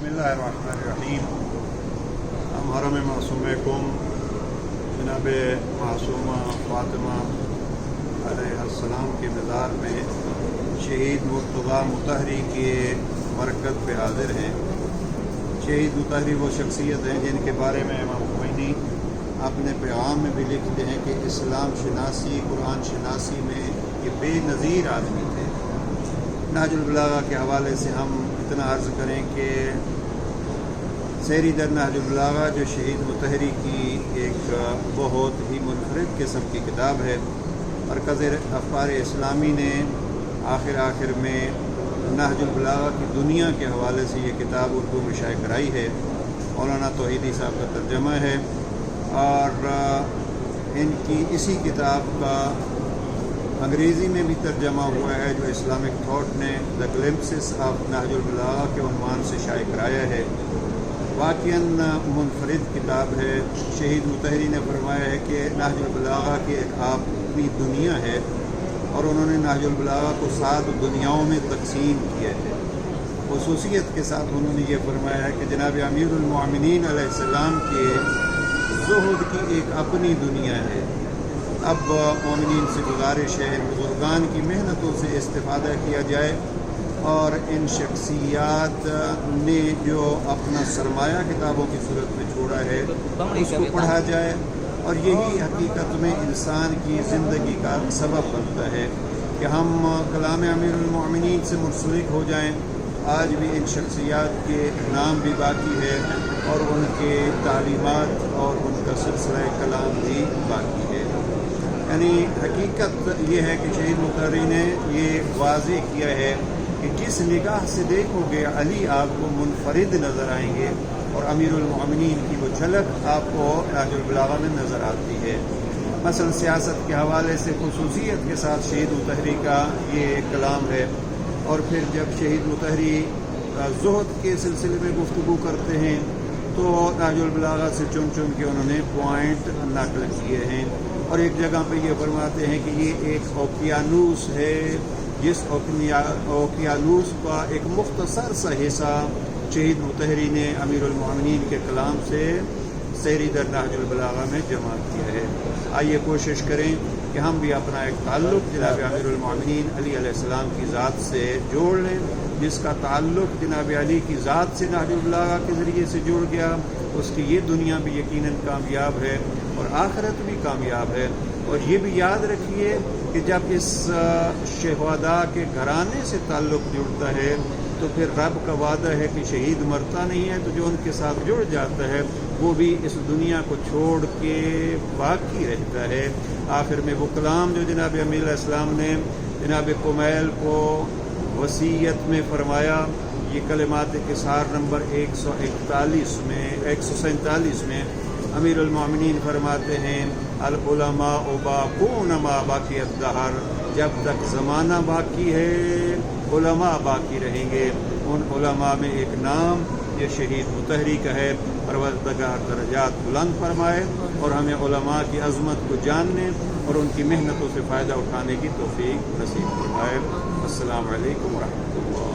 बिस्मिल्लाहिर्रहमानिर्रहीम। हम हरम मासूम कुम जनाब मासूमा फ़ातिमा अलैहिस्सलाम के मज़ार में शहीद मुर्तज़ा मुतहरी के मरकज़ पे हाज़िर हैं। शहीद मुतहरी वो शख्सियत हैं जिनके बारे में इमाम ख़ुमैनी अपने पैगाम में भी लिखते हैं कि इस्लाम शनासी कुरान शनासी में ये बेनज़ीर आदमी थे। नहजुल बलागा के हवाले से हम इतना अर्ज़ करें कि सैरी दर नहजुल बलागा जो शहीद मुतहरी की एक बहुत ही मुनफरिद किस्म की किताब है। मरकज़ अखबार इस्लामी ने आखिर में नहजुल बलागा की दुनिया के हवाले से ये किताब उर्दू में शाये कराई है। मौलाना तौहीदी साहब का तर्जमा है और इनकी इसी किताब का अंग्रेज़ी में भी तर्जमा हुआ है जो इस्लामिक थॉट ने द ग्लिम्प्सेस ऑफ नहजुल बलागा के उन्वान से शाये कराया है। वाक़ियन मुनफरिद किताब है। शहीद मुतहरी ने फरमाया है कि नहजुल बलागा की एक अपनी दुनिया है और उन्होंने नहजुल बलागा को 7 दुनियाओं में तकसीम किया है। खुसूसियत के साथ उन्होंने ये फरमाया है कि जनाब अमीरुल मोमिनीन अलैहिस्सलाम के ज़ुहद की एक अपनी दुनिया है। अब मोमिनीन से गुजारिश है बुज़ुर्गान की मेहनतों से इस्तिफ़ादा किया जाए और इन शख्सियात ने जो अपना सरमाया किताबों की सूरत में छोड़ा है उसको पढ़ा जाए और यही हकीकत में इंसान की ज़िंदगी का सबब बनता है कि हम कलाम अमीरुल मोमिनीन से मुंसलिक हो जाएं। आज भी इन शख्सियात के नाम भी बाकी है और उनके तालीमात और उनका सिलसिला कलाम भी बाकी है। यानी हकीकत ये है कि शहीद मुतहरी ने ये वाज़ेह किया है कि जिस निगाह से देखोगे अली आपको मुनफरिद नज़र आएंगे और अमीरुल मोमिनीन की वो झलक आपको नहजुल बलागा में नज़र आती है। मसलन सियासत के हवाले से खुसूसियत के साथ शहीद मुतहरी का ये कलाम है। और फिर जब शहीद मुतहरी ज़ुहद के सिलसिले में गुफ्तगू करते हैं तो नहजुल बलागा से चुन चुन के उन्होंने पॉइंट नकल किए हैं और एक जगह पे ये फरमाते हैं कि ये एक ओकियानूस है जिस ओकियानूस का एक मुख्तसर सा हिस्सा शहीद मुतहरी ने अमीरुल मोमिनीन के कलाम से सैरी दर नहजुल बलागा में जमा किया है। आइए कोशिश करें कि हम भी अपना एक ताल्लुक़ जनाब अमीरुल मोमिनीन अली अलैहिस्सलाम की ज़ात से जोड़ लें। जिसका ताल्लुक़ जनाब अली की ज़ात से नहजुल बलागा के ज़रिए से जुड़ गया उसकी ये दुनिया भी यकीनन कामयाब है और आखिरत भी कामयाब है। और ये भी याद रखिए कि जब इस शहदा के घराने से ताल्लुक़ जुड़ता है तो फिर रब का वादा है कि शहीद मरता नहीं है, तो जो उनके साथ जुड़ जाता है वो भी इस दुनिया को छोड़ के बाकी रहता है। आखिर में वो कलाम जो जनाब अमीर इस्लाम ने जनाब कुमैल को वसीयत में फरमाया, ये कलिमात किसार नंबर 147 में अमीरुल मोमिनीन फरमाते हैं अल उलमा बाक़ून मा बाकी अद्दहर, जब तक ज़माना बाकी है उलमा बाकी रहेंगे। उन उलमा में एक नाम ये शहीद मुतहरी का है। परवरदिगार दरजात बुलंद फरमाए और हमें उलमा की अज़मत को जानने और उनकी मेहनतों से फ़ायदा उठाने की तौफ़ीक नसीब फरमाए। अस्सलामु अलैकुम व रहमतुल्लाह।